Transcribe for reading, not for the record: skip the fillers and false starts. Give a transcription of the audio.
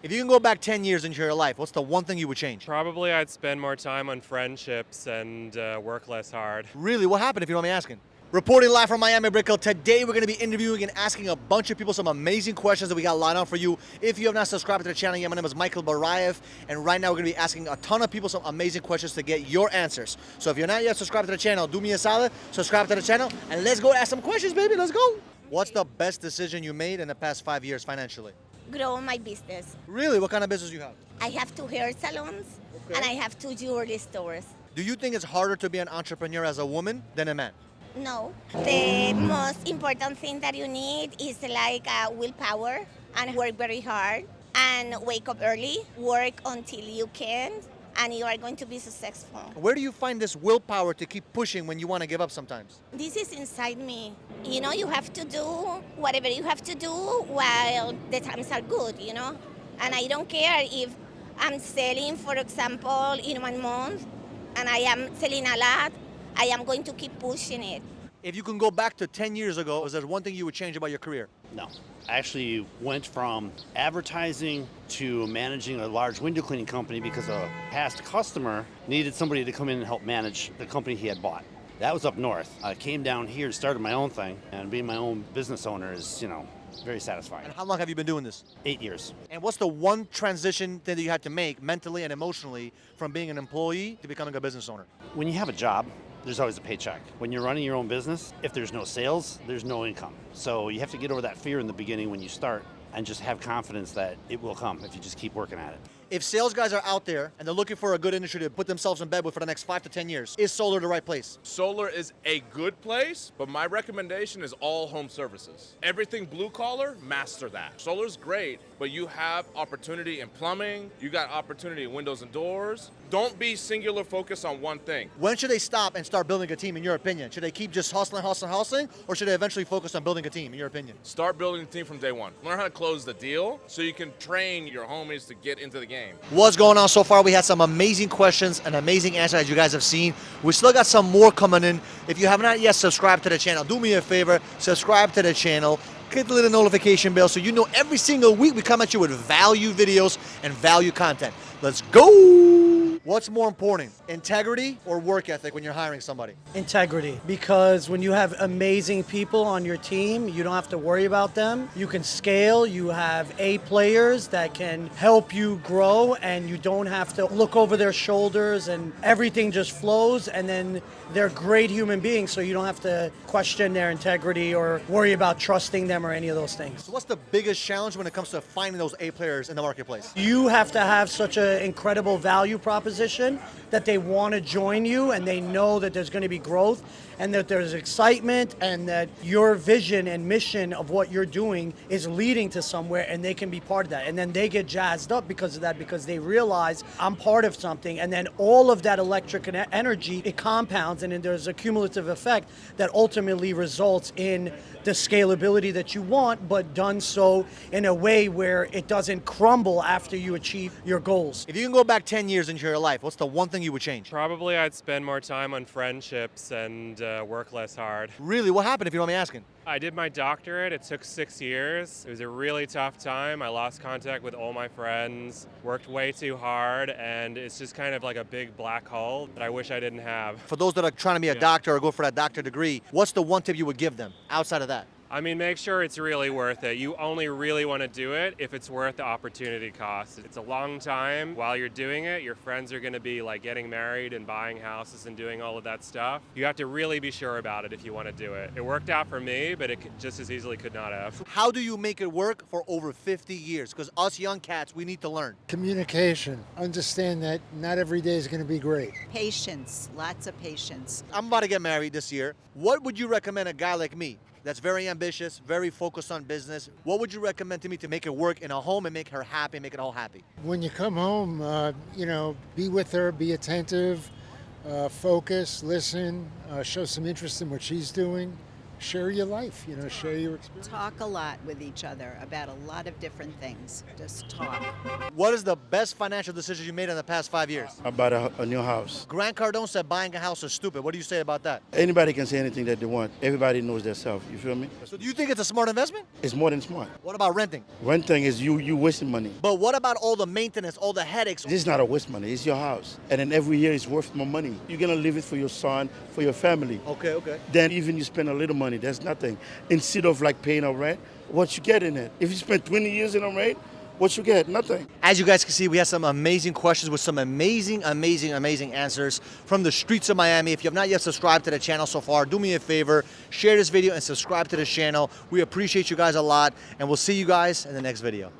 If you can go back 10 years into your life, what's the one thing you would change? Probably I'd spend more time on friendships and work less hard. Really, what happened if you don't mind me asking? Reporting live from Miami Brickell, today we're going to be interviewing and asking a bunch of people some amazing questions that we got lined up for you. If you have not subscribed to the channel yet, my name is Michael Barayev, and right now we're going to be asking a ton of people some amazing questions to get your answers. So if you're not yet subscribed to the channel, do me a solid, subscribe to the channel, and let's go ask some questions, baby. Let's go. What's the best decision you made in the past 5 years financially? Grow my business. Really? What kind of business do you have? I have 2 hair salons and I have 2 jewelry stores. Do you think it's harder to be an entrepreneur as a woman than a man? No, the most important thing that you need is like willpower and work very hard and wake up early, work until you can, and you are going to be successful. Where do you find this willpower to keep pushing when you want to give up sometimes? This is inside me. You know, you have to do whatever you have to do while the times are good, you know? And I don't care if I'm selling, for example, in 1 month, and I am selling a lot, I am going to keep pushing it. If you can go back to 10 years ago, was there one thing you would change about your career? No. I actually went from advertising to managing a large window cleaning company because a past customer needed somebody to come in and help manage the company he had bought. That was up north. I came down here, started my own thing, and being my own business owner is, very satisfying. And how long have you been doing this? 8 years. And what's the one transition thing that you had to make mentally and emotionally from being an employee to becoming a business owner? When you have a job, there's always a paycheck. When you're running your own business, if there's no sales, there's no income. So you have to get over that fear in the beginning when you start and just have confidence that it will come if you just keep working at it. If sales guys are out there and they're looking for a good industry to put themselves in bed with for the next 5 to 10 years, is solar the right place? Solar is a good place, but my recommendation is all home services. Everything blue collar, master that. Solar's great, but you have opportunity in plumbing, you got opportunity in windows and doors. Don't be singular focused on one thing. When should they stop and start building a team, in your opinion? Should they keep just hustling, or should they eventually focus on building a team, in your opinion? Start building a team from day one. Learn how to close the deal so you can train your homies to get into the game. What's going on so far? We had some amazing questions and amazing answers, as you guys have seen. We still got some more coming in. If you have not yet subscribed to the channel, do me a favor, subscribe to the channel, click the little notification bell so you know every single week we come at you with value videos and value content. Let's go! What's more important, integrity or work ethic when you're hiring somebody? Integrity, because when you have amazing people on your team, you don't have to worry about them. You can scale, you have A players that can help you grow, and you don't have to look over their shoulders, and everything just flows, and then they're great human beings, so you don't have to question their integrity or worry about trusting them or any of those things. So what's the biggest challenge when it comes to finding those A players in the marketplace? You have to have such an incredible value proposition that they want to join you, and they know that there's going to be growth and that there's excitement and that your vision and mission of what you're doing is leading to somewhere, and they can be part of that. And then they get jazzed up because of that, because they realize I'm part of something, and then all of that electric energy, it compounds, and then there's a cumulative effect that ultimately results in the scalability that you want, but done so in a way where it doesn't crumble after you achieve your goals. If you can go back 10 years into your life, what's the one thing you would change? Probably I'd spend more time on friendships and work less hard. Really, what happened if you don't mind me asking? I did my doctorate. It took 6 years. It was a really tough time. I lost contact with all my friends, worked way too hard, and it's just kind of like a big black hole that I wish I didn't have. For those that are trying to be a doctor or go for that doctor degree, what's the one tip you would give them outside of that? I mean, make sure it's really worth it. You only really want to do it if it's worth the opportunity cost. It's a long time. While you're doing it, your friends are going to be like getting married and buying houses and doing all of that stuff. You have to really be sure about it if you want to do it. It worked out for me, but it just as easily could not have. How do you make it work for over 50 years? Because us young cats, we need to learn. Communication. Understand that not every day is going to be great. Patience, lots of patience. I'm about to get married this year. What would you recommend a guy like me that's very ambitious, very focused on business? What would you recommend to me to make it work in a home and make her happy, make it all happy? When you come home, be with her, be attentive, focus, listen, show some interest in what she's doing. share your life, share your experience. Talk a lot with each other about a lot of different things. Just talk. What is the best financial decision you made in the past 5 years? About a new house. Grant Cardone said buying a house is stupid. What do you say about that? Anybody can say anything that they want. Everybody knows themselves. You feel me? So do you think it's a smart investment? It's more than smart. What about renting? One thing is you wasting money. But what about all the maintenance, all the headaches? This is not a waste money. It's your house. And then every year it's worth more money. You're going to leave it for your son, for your family. Okay. Then even you spend a little money, that's nothing. Instead of like paying a rent, what you get in it? If you spend 20 years in a rent, what you get? Nothing. As you guys can see, we have some amazing questions with some amazing answers from the streets of Miami. If you have not yet subscribed to the channel so far, do me a favor, share this video and subscribe to the channel. We appreciate you guys a lot, and we'll see you guys in the next video.